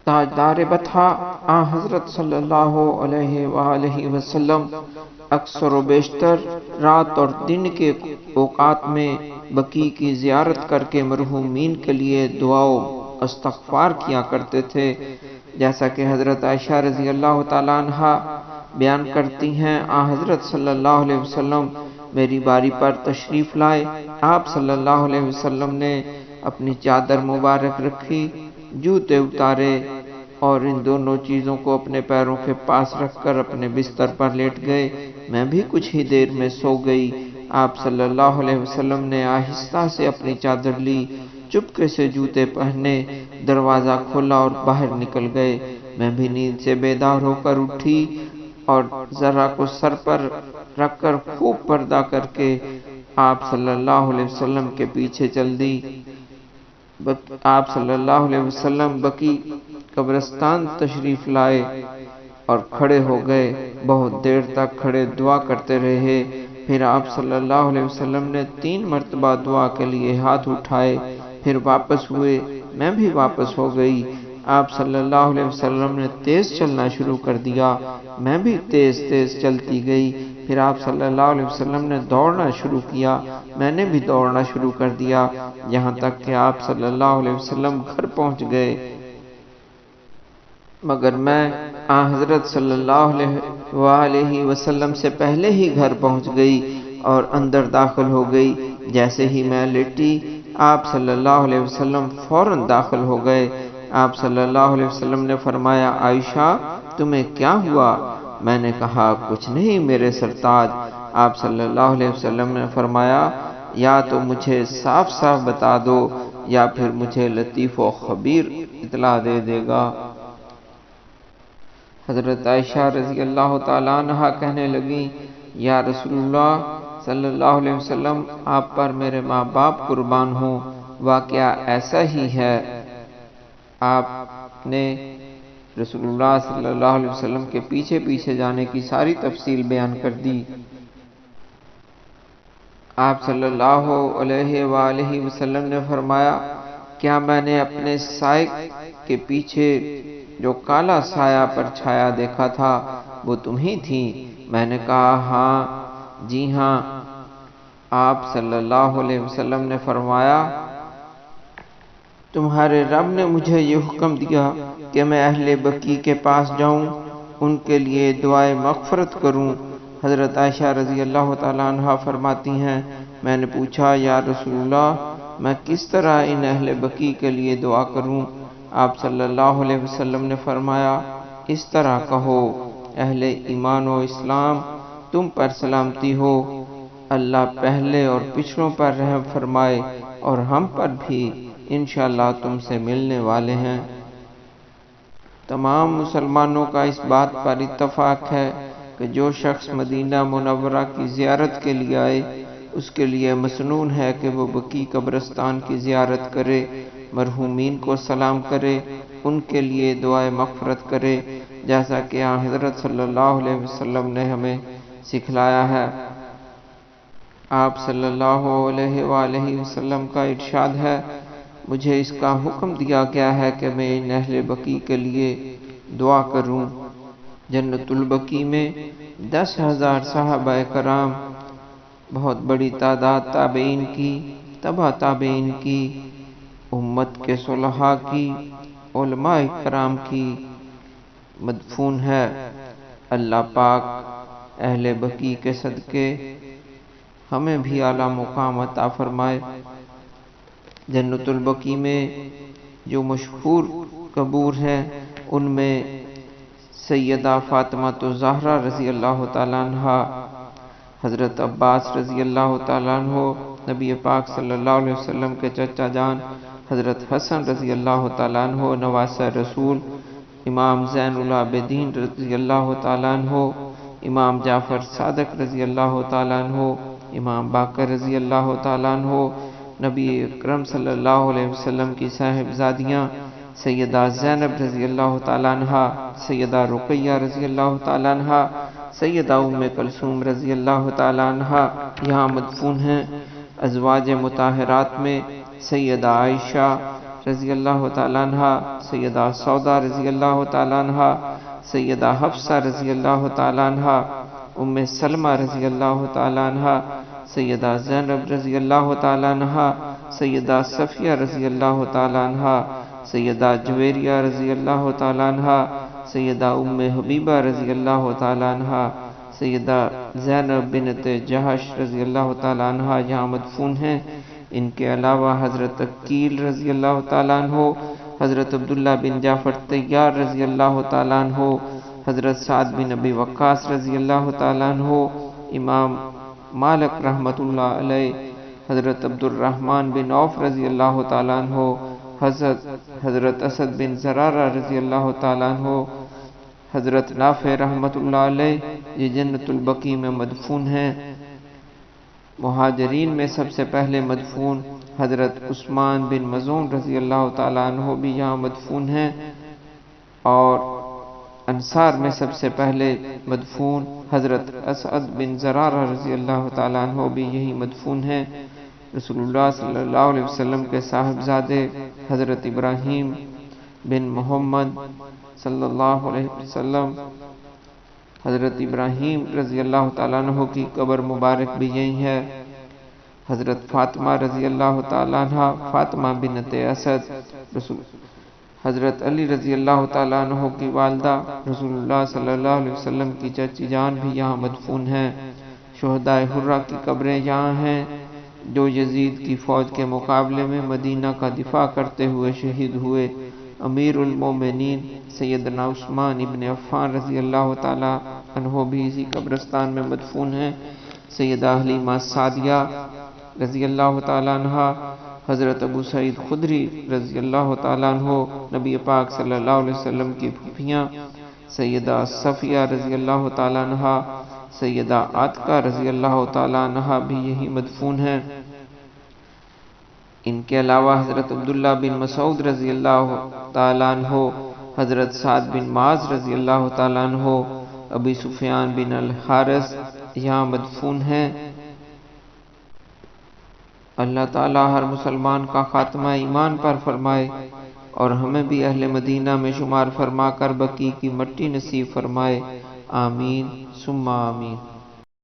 تاجدار بطحا آن حضرت صلی اللہ علیہ وآلہ وسلم اکثر و بیشتر رات اور دن کے اوقات میں بقیع کی زیارت کر کے مرحومین کے لیے دعا و استغفار کیا کرتے تھے، جیسا کہ حضرت عائشہ رضی اللہ تعالیٰ عنہ بیان کرتی ہیں، آن حضرت صلی اللہ علیہ وسلم میری باری پر تشریف لائے، آپ صلی اللہ علیہ وسلم نے اپنی چادر مبارک رکھی، جوتے اتارے اور ان دونوں چیزوں کو اپنے پیروں کے پاس رکھ کر اپنے بستر پر لیٹ گئے۔ میں بھی کچھ ہی دیر میں سو گئی۔ آپ صلی اللہ علیہ وسلم نے آہستہ سے اپنی چادر لی، چپکے سے جوتے پہنے، دروازہ کھولا اور باہر نکل گئے۔ میں بھی نیند سے بیدار ہو کر اٹھی اور ذرا کو سر پر رکھ کر خوب پردہ کر کے آپ صلی اللہ علیہ وسلم کے پیچھے چل دی۔ آپ صلی اللہ علیہ وسلم بقیع قبرستان تشریف لائے اور کھڑے ہو گئے، بہت دیر تک کھڑے دعا کرتے رہے۔ پھر آپ صلی اللہ علیہ وسلم نے 3 مرتبہ دعا کے لیے ہاتھ اٹھائے، پھر واپس ہوئے، میں بھی واپس ہو گئی۔ آپ صلی اللہ علیہ وسلم نے تیز چلنا شروع کر دیا، میں بھی تیز تیز چلتی گئی۔ پھر آپ صلی اللہ علیہ وسلم نے دوڑنا شروع کیا، میں نے بھی دوڑنا شروع کر دیا، یہاں تک کہ آپ صلی اللہ علیہ وسلم گھر پہنچ گئے، مگر میں حضرت صلی اللہ علیہ وسلم سے پہلے ہی گھر پہنچ گئی اور اندر داخل ہو گئی۔ جیسے ہی میں لیٹی، آپ صلی اللہ علیہ وسلم فوراً داخل ہو گئے۔ آپ صلی اللہ علیہ وسلم نے فرمایا، عائشہ تمہیں کیا ہوا؟ میں نے کہا، کچھ نہیں میرے سرتاج۔ آپ صلی اللہ علیہ وسلم نے فرمایا، یا تو مجھے صاف صاف بتا دو یا پھر مجھے لطیف و خبیر اطلاع دے دے گا۔ حضرت عائشہ رضی اللہ تعالیٰ عنہ کہنے لگیں، یا رسول اللہ صلی اللہ علیہ وسلم، آپ پر میرے ماں باپ قربان ہوں، واقعہ ایسا ہی ہے۔ آپ نے رسول اللہ صلی اللہ علیہ وسلم کے پیچھے پیچھے جانے کی ساری تفصیل بیان کر دی۔ آپ صلی اللہ علیہ وآلہ وسلم نے فرمایا، کیا میں نے اپنے سائے کے پیچھے جو کالا سایہ پر چھایا دیکھا تھا وہ تم ہی تھی؟ میں نے کہا، ہاں جی ہاں۔ آپ صلی اللہ علیہ وسلم نے فرمایا، تمہارے رب نے مجھے یہ حکم دیا کہ میں اہل بقیع کے پاس جاؤں، ان کے لیے دعائے مغفرت کروں۔ حضرت عائشہ رضی اللہ تعالیٰ عنہ فرماتی ہیں، میں نے پوچھا، یا رسول اللہ میں کس طرح ان اہل بقیع کے لیے دعا کروں؟ آپ صلی اللہ علیہ وسلم نے فرمایا، اس طرح کہو، اہل ایمان و اسلام تم پر سلامتی ہو، اللہ پہلے اور پچھلوں پر رحم فرمائے اور ہم پر بھی انشاءاللہ تم سے ملنے والے ہیں۔ تمام مسلمانوں کا اس بات پر اتفاق ہے کہ جو شخص مدینہ منورہ کی زیارت کے لیے آئے، اس کے لیے مسنون ہے کہ وہ بقیع قبرستان کی زیارت کرے، مرحومین کو سلام کرے، ان کے لیے دعائے مغفرت کرے، جیسا کہ حضرت صلی اللہ علیہ وسلم نے ہمیں سکھلایا ہے۔ آپ صلی اللہ علیہ وآلہ وسلم کا ارشاد ہے، مجھے اس کا حکم دیا گیا ہے کہ میں ان اہل بقیع کے لیے دعا کروں۔ جنت البقیع میں 10,000 صحابہ کرام، بہت بڑی تعداد تابعین کی، تبع تابعین کی، امت کے صلحاء کی، علماء کرام کی مدفون ہے۔ اللہ پاک اہل بقیع کے صدقے ہمیں بھی اعلیٰ مقام عطا فرمائے۔ جنت البقیع میں جو مشہور قبور ہیں، ان میں سیدہ فاطمہ الزہرا رضی اللہ تعالیٰ عنہ، حضرت عباس رضی اللہ تعالیٰ عنہ، نبی پاک صلی اللہ علیہ وسلم کے چچا جان حضرت حسن رضی اللہ تعالیٰ عنہ نواسہ رسول، امام زین العابدین رضی اللہ تعالیٰ عنہ، امام جعفر صادق رضی اللہ تعالیٰ عنہ، امام باقر رضی اللہ تعالیٰ عنہ، نبی اکرم صلی اللہ علیہ وسلم کی صاحبزادیاں سیدہ زینب رضی اللہ تعالیٰ عنہ، سیدہ رقیہ رضی اللہ تعالیٰ عنہ، سیدہ ام کلثوم رضی اللہ تعالیٰ عنہ یہاں مدفون ہیں۔ ازواج مطہرات میں سیدہ عائشہ، رضی اللہ تعالیٰ عنہ، سیدہ سودا رضی اللہ تعالیٰ عنہ، سیدہ حفصہ رضی اللہ تعالیٰ عنہ، ام سلمہ رضی اللہ تعالیٰ عنہ، سیدہ زینب رضی اللہ تعالیٰ عنہ، سیدہ صفیہ رضی اللہ تعالیٰ عنہ، سیدہ جویریہ رضی اللہ تعالیٰ عنہ، سیدہ ام حبیبہ رضی اللہ تعالیٰ عنہ، سیدہ زینب بنت جہش رضی اللہ تعالیٰ عنہ یہاں مدفون ہیں۔ ان کے علاوہ حضرت عقیل رضی اللہ تعالیٰ عنہ، حضرت عبداللہ بن جعفر طیار رضی اللہ تعالیٰ عنہ، حضرت سعد بن ابی وقاص رضی اللہ تعالیٰ عنہ، امام مالک رحمۃ اللہ علیہ، حضرت عبد الرحمن بن عوف رضی اللہ تعالیٰ عنہ، حضرت اسد بن زرارہ رضی اللہ تعالیٰ عنہ، حضرت نافع رحمۃ اللہ علیہ، یہ جنت البقیع میں مدفون ہیں۔ مہاجرین میں سب سے پہلے مدفون حضرت عثمان بن مظعون رضی اللہ تعالیٰ عنہ بھی یہاں مدفون ہیں، اور انصار میں سب سے پہلے مدفون حضرت اسعد بن زرارہ رضی اللہ تعالیٰ عنہ بھی یہی مدفون ہیں۔ رسول اللہ صلی اللہ علیہ وسلم کے صاحبزادے حضرت ابراہیم بن محمد صلی اللہ علیہ وسلم، حضرت ابراہیم رضی اللہ تعالیٰ عنہ کی قبر مبارک بھی یہی ہے۔ حضرت فاطمہ رضی اللہ تعالیٰ عنہ، فاطمہ بنت اسد، حضرت علی رضی اللہ تعالیٰ عنہ کی والدہ، رسول اللہ صلی اللہ علیہ وسلم کی چچی جان بھی یہاں مدفون ہیں۔ شہدائے حرہ کی قبریں یہاں ہیں، جو یزید کی فوج کے مقابلے میں مدینہ کا دفاع کرتے ہوئے شہید ہوئے۔ امیر المومنین سیدنا عثمان ابن عفان رضی اللہ تعالیٰ عنہ بھی اسی قبرستان میں مدفون ہیں۔ سیدہ حلیمہ سعدیہ رضی اللہ تعالیٰ عنہ، حضرت ابو سعید خدری رضی اللہ تعالیٰ عنہ، نبی پاک صلی اللہ علیہ وسلم کی پھوپھیاں، سیدہ صفیہ رضی اللہ تعالیٰ عنہ، سیدہ عاتقہ رضی اللہ تعالیٰ عنہ بھی یہی مدفون ہیں۔ ان کے علاوہ حضرت عبداللہ بن مسعود رضی اللہ تعالیٰ عنہ، حضرت سعد بن معاذ رضی اللہ تعالیٰ عنہ، ابی سفیان بن الحارث یہاں مدفون ہیں۔ اللہ تعالیٰ ہر مسلمان کا خاتمہ ایمان پر فرمائے، اور ہمیں بھی اہل مدینہ میں شمار فرما کر بقیع کی مٹی نصیب فرمائے، آمین ثم آمین۔